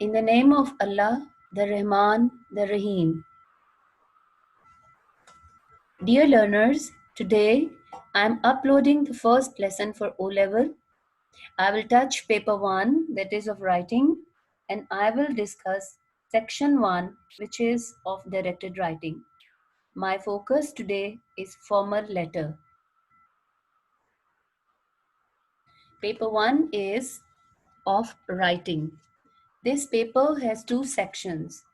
In the name of Allah, the Rahman, the Rahim. Dear learners, today I am uploading the first lesson for O level. I will touch paper 1, that is of writing, and I will discuss section 1, which is of directed writing. My focus today is formal letter. Paper 1 is of writing. This paper has 2 sections.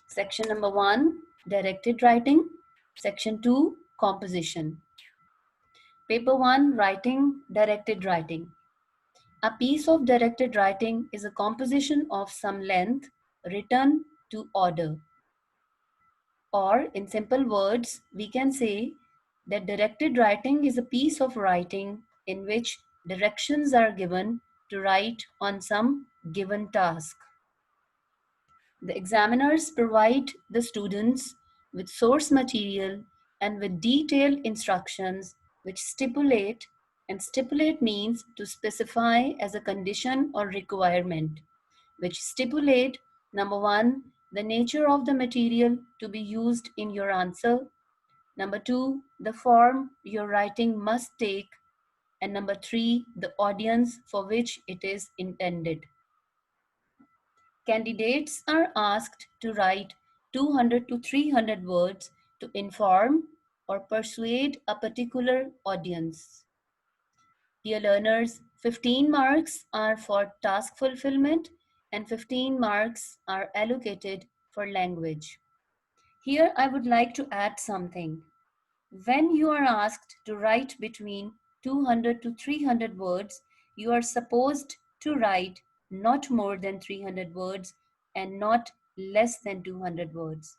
Section number 1, directed writing. Section 2, composition. Paper 1, writing, directed writing. A piece of directed writing is a composition of some length written to order. Or in simple words, we can say that directed writing is a piece of writing in which directions are given to write on some given task. The examiners provide the students with source material and with detailed instructions which stipulate, and stipulate means to specify as a condition or requirement, which stipulate number 1, the nature of the material to be used in your answer, number 2, the form your writing must take, and number 3, the audience for which it is intended. Candidates are asked to write 200 to 300 words to inform or persuade a particular audience. Dear learners, 15 marks are for task fulfillment and 15 marks are allocated for language. Here I would like to add something. When you are asked to write between 200 to 300 words, you are supposed to write not more than 300 words and not less than 200 words.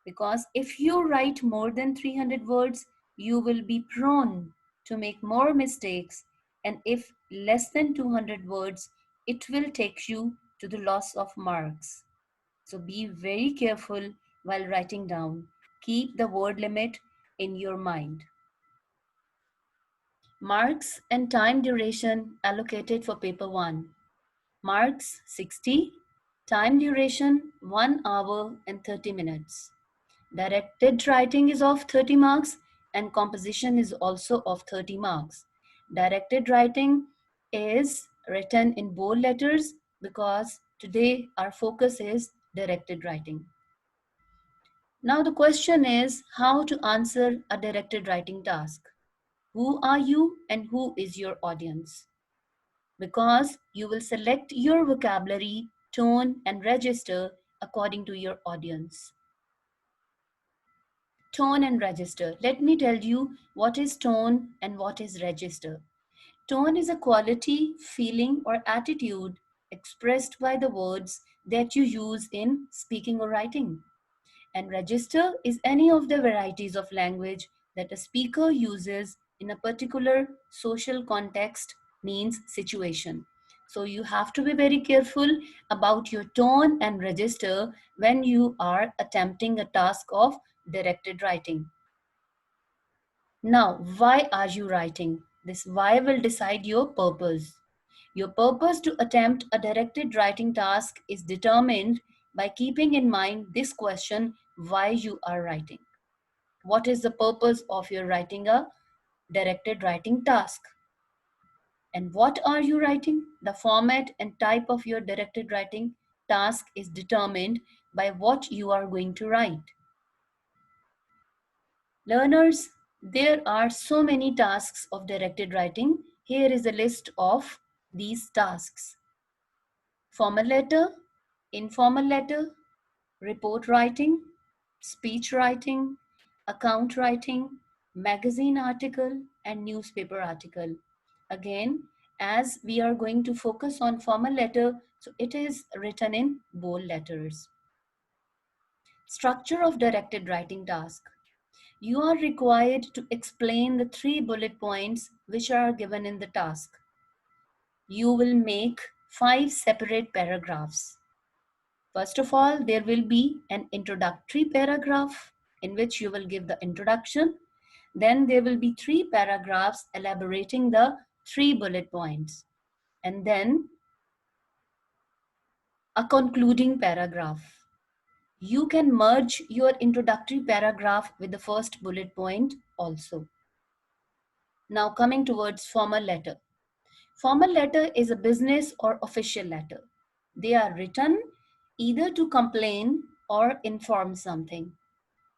Because if you write more than 300 words, you will be prone to make more mistakes, and if less than 200 words, it will take you to the loss of marks. So be very careful while writing down. Keep the word limit in your mind. Marks and time duration allocated for paper 1. Marks 60, time duration 1 hour and 30 minutes. Directed writing is of 30 marks and composition is also of 30 marks. Directed writing is written in bold letters because today our focus is directed writing. Now the question is how to answer a directed writing task. Who are you and who is your audience? Because you will select your vocabulary, tone, and register according to your audience. Tone and register. Let me tell you what is tone and what is register. Tone is a quality, feeling, or attitude expressed by the words that you use in speaking or writing. And register is any of the varieties of language that a speaker uses in a particular social context, means situation. So you have to be very careful about your tone and register when you are attempting a task of directed writing. Now, why are you writing? This why will decide your purpose. Your purpose to attempt a directed writing task is determined by keeping in mind this question, why you are writing. What is the purpose of your writing a directed writing task? And what are you writing? The format and type of your directed writing task is determined by what you are going to write. Learners, there are so many tasks of directed writing. Here is a list of these tasks. Formal letter, informal letter, report writing, speech writing, account writing, magazine article, and newspaper article. Again, as we are going to focus on formal letter, so it is written in bold letters. Structure of directed writing task. You are required to explain the 3 bullet points which are given in the task. You will make 5 separate paragraphs. First of all, there will be an introductory paragraph in which you will give the introduction. Then there will be 3 paragraphs elaborating the 3 bullet points. And then a concluding paragraph. You can merge your introductory paragraph with the first bullet point also. Now coming towards formal letter. Formal letter is a business or official letter. They are written either to complain or inform something.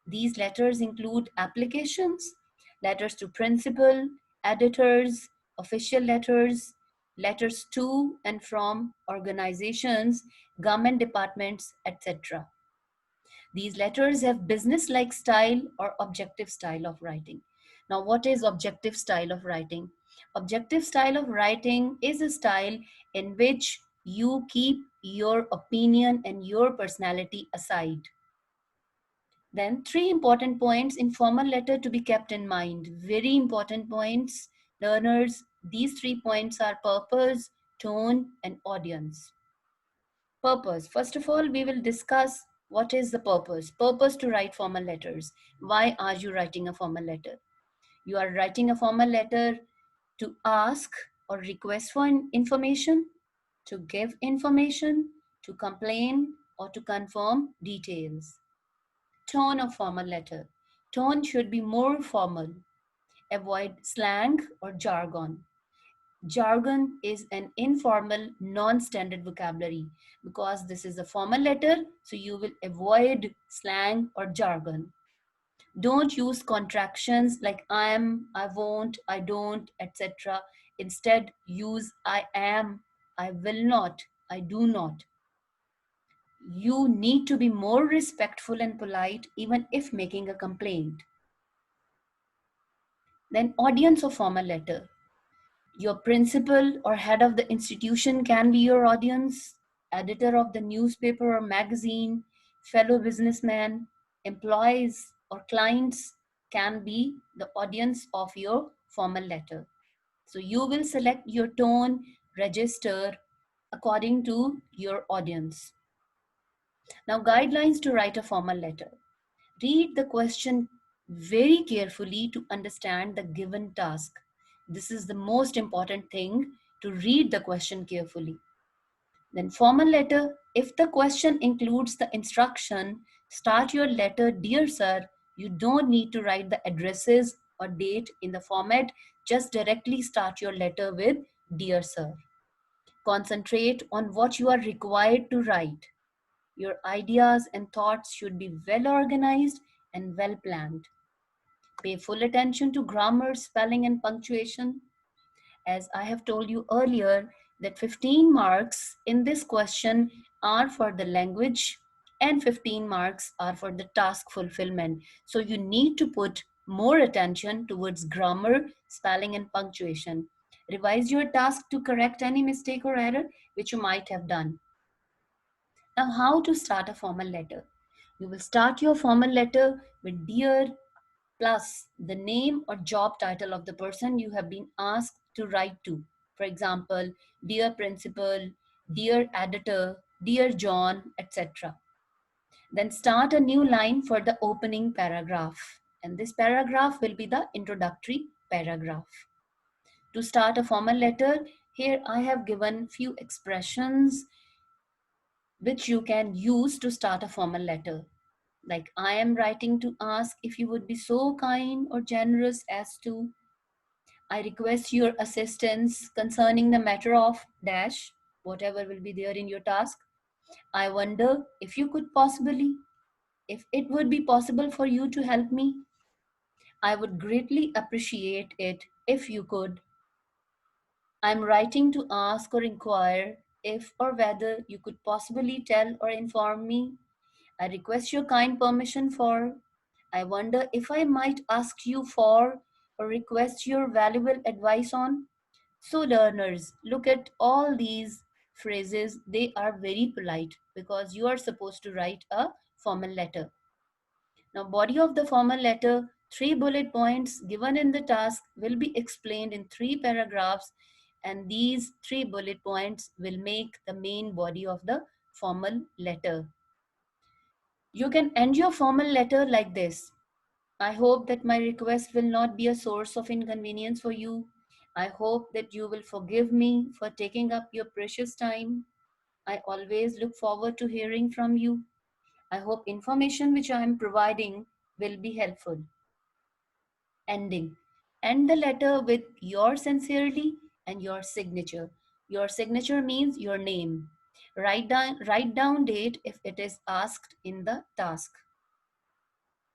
These letters include applications, letters to principal, editors, official letters, letters to and from organizations, government departments, etc. These letters have business-like style or objective style of writing. Now, what is objective style of writing? Objective style of writing is a style in which you keep your opinion and your personality aside. Then three important points in formal letter to be kept in mind. Very important points, learners. These 3 points are purpose, tone, and audience. Purpose. First of all, we will discuss what is the purpose. Purpose to write formal letters. Why are you writing a formal letter? You are writing a formal letter to ask or request for information, to give information, to complain, or to confirm details. Tone of formal letter. Tone should be more formal. Avoid slang or jargon. Jargon is an informal, non-standard vocabulary. Because this is a formal letter, so you will avoid slang or jargon. Don't use contractions like I am, I won't, I don't, etc. Instead, use I am, I will not, I do not. You need to be more respectful and polite even if making a complaint. Then audience of formal letter. Your principal or head of the institution can be your audience, editor of the newspaper or magazine, fellow businessman, employees or clients can be the audience of your formal letter. So you will select your tone register according to your audience. Now, guidelines to write a formal letter. Read the question very carefully to understand the given task. This is the most important thing, to read the question carefully. Then formal letter, if the question includes the instruction, start your letter, dear sir. You don't need to write the addresses or date in the format. Just directly start your letter with dear sir. Concentrate on what you are required to write. Your ideas and thoughts should be well organized and well planned. Pay full attention to grammar, spelling, and punctuation. As I have told you earlier, that 15 marks in this question are for the language and 15 marks are for the task fulfillment. So you need to put more attention towards grammar, spelling, and punctuation. Revise your task to correct any mistake or error which you might have done. Now, how to start a formal letter? You will start your formal letter with dear plus the name or job title of the person you have been asked to write to. For example, dear principal, dear editor, dear John, etc. Then start a new line for the opening paragraph. And this paragraph will be the introductory paragraph. To start a formal letter, here I have given few expressions which you can use to start a formal letter. Like, I am writing to ask if you would be so kind or generous as to. I request your assistance concerning the matter of dash, whatever will be there in your task. I wonder if you could possibly, if it would be possible for you to help me. I would greatly appreciate it if you could. I'm writing to ask or inquire if or whether you could possibly tell or inform me. I request your kind permission for. I wonder if I might ask you for or request your valuable advice on. So, learners, look at all these phrases. They are very polite because you are supposed to write a formal letter. Now, body of the formal letter, 3 bullet points given in the task will be explained in 3 paragraphs, and these 3 bullet points will make the main body of the formal letter. You can end your formal letter like this. I hope that my request will not be a source of inconvenience for you. I hope that you will forgive me for taking up your precious time. I always look forward to hearing from you. I hope information which I am providing will be helpful. Ending. End the letter with your sincerely and your signature. Your signature means your name. Write down date if it is asked in the task.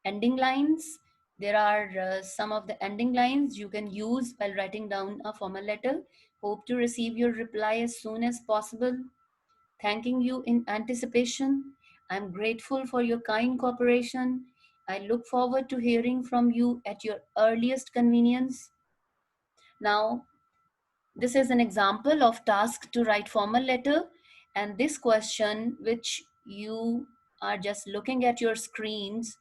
Ending lines. There are some of the ending lines you can use while writing down a formal letter. Hope to receive your reply as soon as possible. Thanking you in anticipation. I'm grateful for your kind cooperation. I look forward to hearing from you at your earliest convenience. Now, this is an example of task to write formal letter, and this question which you are just looking at your screens,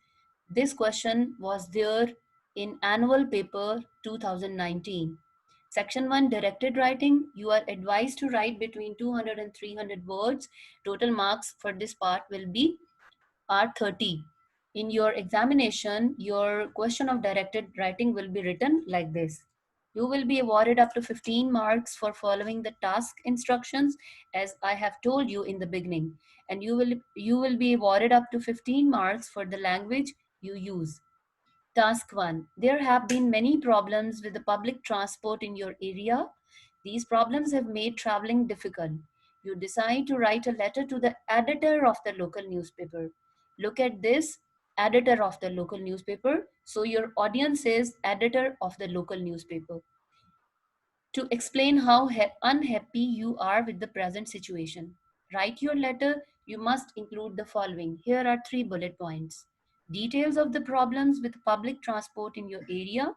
this question was there in annual paper 2019. Section 1, directed writing. You are advised to write between 200 and 300 words. Total marks for this part will be are 30. In your examination, your question of directed writing will be written like this. You will be awarded up to 15 marks for following the task instructions as I have told you in the beginning. And you will be awarded up to 15 marks for the language you use. Task 1. There have been many problems with the public transport in your area. These problems have made traveling difficult. You decide to write a letter to the editor of the local newspaper. Look at this, editor of the local newspaper. So your audience is editor of the local newspaper. To explain how unhappy you are with the present situation. Write your letter, you must include the following. Here are 3 bullet points. Details of the problems with public transport in your area,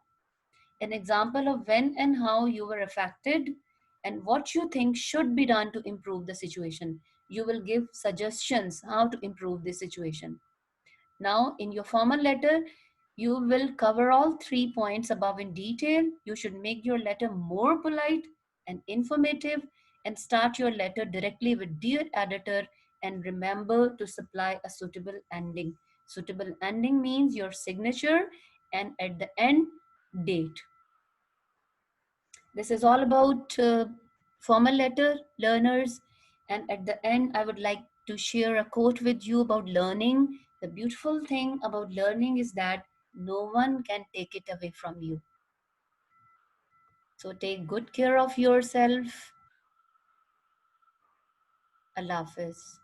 an example of when and how you were affected, and what you think should be done to improve the situation. You will give suggestions how to improve the situation. Now, in your formal letter, you will cover all 3 points above in detail. You should make your letter more polite and informative and start your letter directly with Dear Editor and remember to supply a suitable ending. Suitable ending means your signature and at the end, date. This is all about formal letter learners. And at the end, I would like to share a quote with you about learning. The beautiful thing about learning is that no one can take it away from you. So take good care of yourself. Allah Hafiz.